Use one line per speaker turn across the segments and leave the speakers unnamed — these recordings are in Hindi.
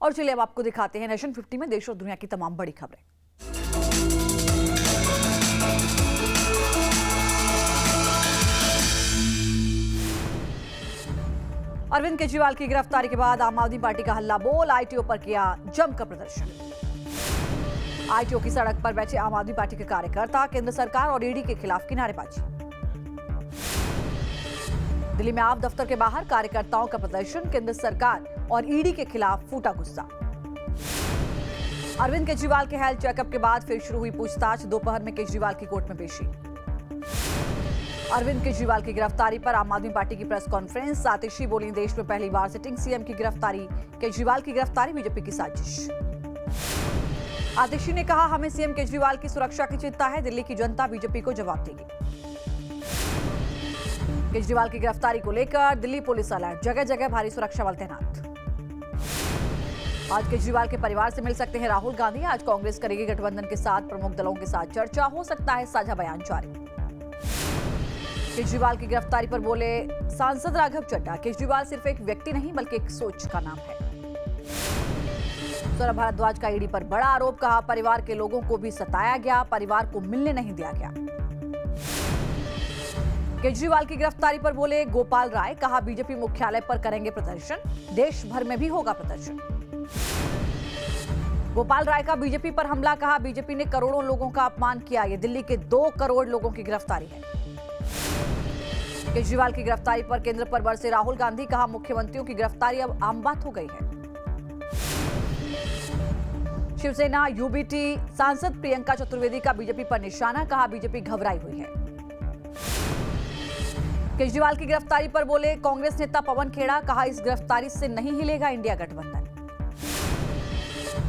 और चलिए अब आपको दिखाते हैं नेशन 50 में देश और दुनिया की तमाम बड़ी खबरें। अरविंद केजरीवाल की गिरफ्तारी के बाद आम आदमी पार्टी का हल्ला बोल, आईटीओ पर किया जमकर प्रदर्शन। आईटीओ की सड़क पर बैठे आम आदमी पार्टी के कार्यकर्ता केंद्र सरकार और ईडी के खिलाफ की नारेबाजी। दिल्ली में आप दफ्तर के बाहर कार्यकर्ताओं का प्रदर्शन, केंद्र सरकार और ईडी के खिलाफ फूटा गुस्सा। अरविंद केजरीवाल के हेल्थ चेकअप के बाद फिर शुरू हुई पूछताछ, दोपहर में केजरीवाल की कोर्ट में पेशी। अरविंद केजरीवाल की गिरफ्तारी पर आम आदमी पार्टी की प्रेस कॉन्फ्रेंस, आतिशी बोली देश में पहली बार सिटिंग सीएम की गिरफ्तारी, केजरीवाल की गिरफ्तारी बीजेपी की साजिश। आतिशी ने कहा, हमें सीएम केजरीवाल की सुरक्षा की चिंता है, दिल्ली की जनता बीजेपी को जवाब देगी। केजरीवाल की गिरफ्तारी को लेकर दिल्ली पुलिस अलर्ट, जगह जगह भारी सुरक्षा बल तैनात। आज केजरीवाल के परिवार से मिल सकते हैं राहुल गांधी, आज कांग्रेस करेगी गठबंधन के साथ प्रमुख दलों के साथ चर्चा, हो सकता है साझा बयान जारी। केजरीवाल की गिरफ्तारी पर बोले सांसद राघव चड्ढा, केजरीवाल सिर्फ एक व्यक्ति नहीं बल्कि एक सोच का नाम है। सौरभ भारद्वाज का ईडी पर बड़ा आरोप, कहा परिवार के लोगों को भी सताया गया, परिवार को मिलने नहीं दिया गया। केजरीवाल की गिरफ्तारी पर बोले गोपाल राय, कहा बीजेपी मुख्यालय पर करेंगे प्रदर्शन, देश भर में भी होगा प्रदर्शन। गोपाल राय का बीजेपी पर हमला, कहा बीजेपी ने करोड़ों लोगों का अपमान किया, ये दिल्ली के 2 करोड़ लोगों की गिरफ्तारी है। केजरीवाल की गिरफ्तारी पर केंद्र पर बरसे राहुल गांधी, कहा मुख्यमंत्रियों की गिरफ्तारी अब आम बात हो गई है। शिवसेना यूबीटी सांसद प्रियंका चतुर्वेदी का बीजेपी पर निशाना, कहा बीजेपी घबराई हुई है। केजरीवाल की गिरफ्तारी पर बोले कांग्रेस नेता पवन खेड़ा, कहा इस गिरफ्तारी से नहीं हिलेगा इंडिया गठबंधन।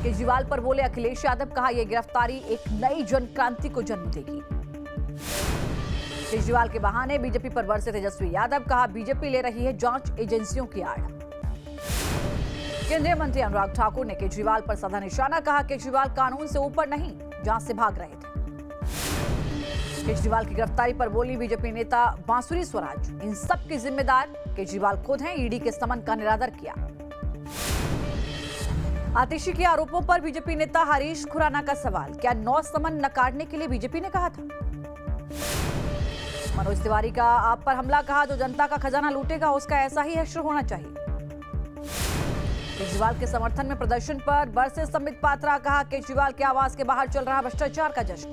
केजरीवाल पर बोले अखिलेश यादव, कहा यह गिरफ्तारी एक नई जनक्रांति को जन्म देगी। केजरीवाल के बहाने बीजेपी पर बरसे तेजस्वी यादव, कहा बीजेपी ले रही है जांच एजेंसियों की आड़। केंद्रीय मंत्री अनुराग ठाकुर ने केजरीवाल पर साधा निशाना, कहा केजरीवाल कानून से ऊपर नहीं, जांच से भाग रहे थे। केजरीवाल की गिरफ्तारी पर बोली बीजेपी नेता बांसुरी स्वराज, इन सब की जिम्मेदार केजरीवाल खुद हैं, ईडी के समन का निरादर किया। आतिशी के आरोपों पर बीजेपी नेता हरीश खुराना का सवाल, क्या 9 समन नकारने के लिए बीजेपी ने कहा था। मनोज तिवारी का आप पर हमला, कहा जो जनता का खजाना लूटेगा उसका ऐसा ही हश्र होना चाहिए। केजरीवाल के समर्थन में प्रदर्शन पर बरसे संबित पात्रा, कहा केजरीवाल के आवास के बाहर चल रहा भ्रष्टाचार का जश्न।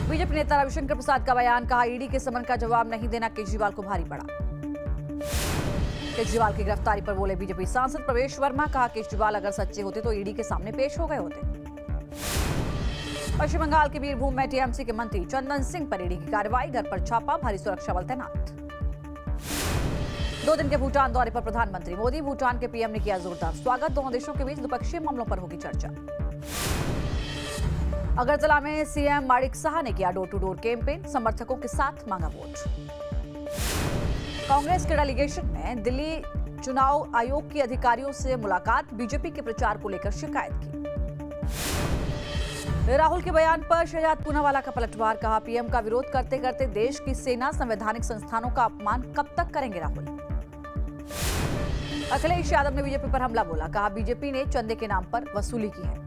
बीजेपी नेता रविशंकर प्रसाद का बयान, कहा ईडी के समन का जवाब नहीं देना केजरीवाल को भारी पड़ा। केजरीवाल की गिरफ्तारी पर बोले बीजेपी सांसद प्रवेश वर्मा, कहा केजरीवाल अगर सच्चे होते तो ईडी के सामने पेश हो गए होते। पश्चिम बंगाल के बीरभूम में टीएमसी के मंत्री चंदन सिंह पर ईडी की कार्रवाई, घर पर छापा, भारी सुरक्षा बल तैनात। 2 दिन के भूटान दौरे पर प्रधानमंत्री मोदी, भूटान के पीएम ने किया जोरदार स्वागत, दोनों देशों के बीच द्विपक्षीय मामलों पर होगी चर्चा। अगरतला में सीएम माणिक साहा ने किया डोर टू डोर कैंपेन, समर्थकों के साथ मांगा वोट। कांग्रेस के डेलीगेशन में दिल्ली चुनाव आयोग के अधिकारियों से मुलाकात, बीजेपी के प्रचार को लेकर शिकायत की। राहुल के बयान पर शहजाद पूनावाला का पलटवार, कहा पीएम का विरोध करते करते देश की सेना संवैधानिक संस्थानों का अपमान कब तक करेंगे राहुल। अखिलेश यादव ने बीजेपी पर हमला बोला, कहा बीजेपी ने चंदे के नाम पर वसूली की है।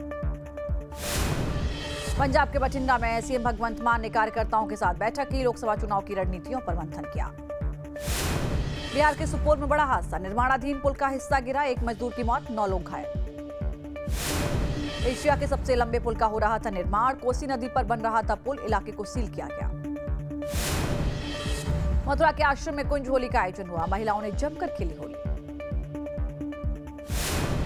पंजाब के बठिंडा में सीएम भगवंत मान ने कार्यकर्ताओं के साथ बैठक की, लोकसभा चुनाव की रणनीतियों पर मंथन किया। बिहार के सुपौल में बड़ा हादसा, निर्माणाधीन पुल का हिस्सा गिरा, 1 मजदूर की मौत, 9 लोग घायल। एशिया के सबसे लंबे पुल का हो रहा था निर्माण, कोसी नदी पर बन रहा था पुल, इलाके को सील किया गया। मथुरा के आश्रम में कुंज होली का आयोजन हुआ, महिलाओं ने जमकर खेली होली।